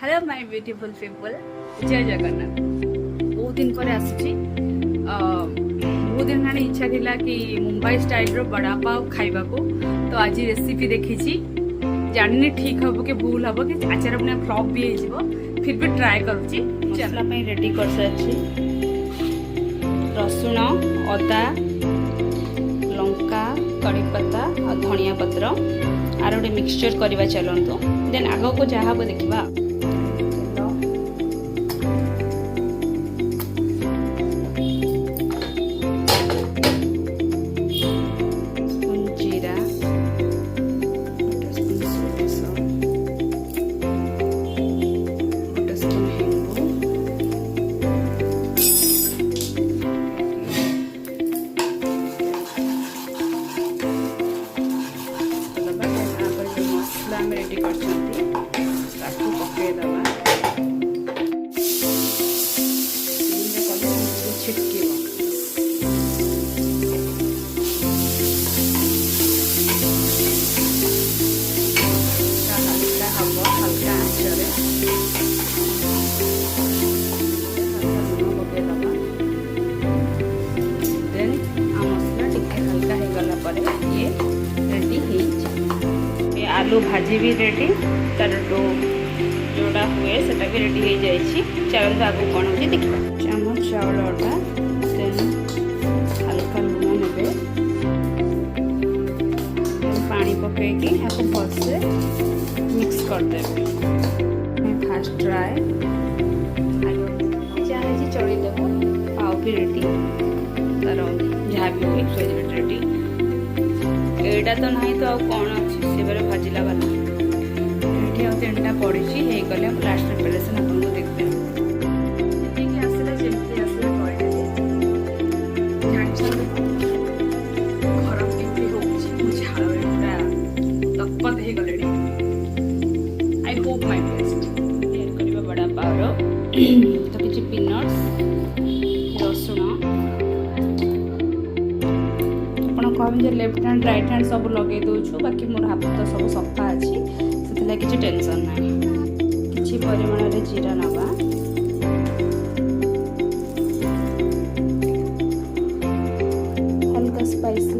Hello my beautiful people जय जगन्नाथ। बहुत दिन पर आसुची बहुत दिन ना इच्छा थिला कि मुंबई स्टाइल रो बड़ा पाव खाइबा को। तो आज रेसिपी देखी जानी ठीक हम कि भूल हम कि आचार अपने फ्लॉप भी हो फिर भी ट्राए करुच्ची। मसला रेडी कर सारी रसुण अदा लंका कड़ी पत्ता और धनिया पत्र आर गोटे मिक्सचर करवा चलतु देन आग को जहाँ देखा रेडी कर छिटकी हल्का हम हल्का आंचर लुण पकईदबा देन आ मसला टिके हल्का हो गला ये रेडी आलू भाजी भी रेडी तार डो जोड़ा हुए सेटा भी रेडी हो जाए। चलते आगे कौन हो देखा चामच चाउल अटा देन हल्का लुण ने पानी पकईकि भलसे मिक्स करदे फास्ट ट्राए चाहे चढ़ीदेव पाव भी रेडी तार जहाँ भी हुए रेडी एटा तो ना तो कौन अच्छी से भाजिला वाला ये आ 3टा पड़ी गले लास्ट प्रिपरेसन आपको देखते हैं आसला जमी आसला घर केमती हो झाड़ पूरा तत्पत हो गले। आई होप माय बेस्ट तैयार करवा बड़ा पावर तो किसी पीनट्स रसुण कहबे लेफ्ट हैंड राइट हैंड सब लगे दूँ बाकी मोर हाथ तो सब सफा अच्छी से किसी टेंशन ना किसी परिमाण रे जीरा नवा हल्का स्पाइसी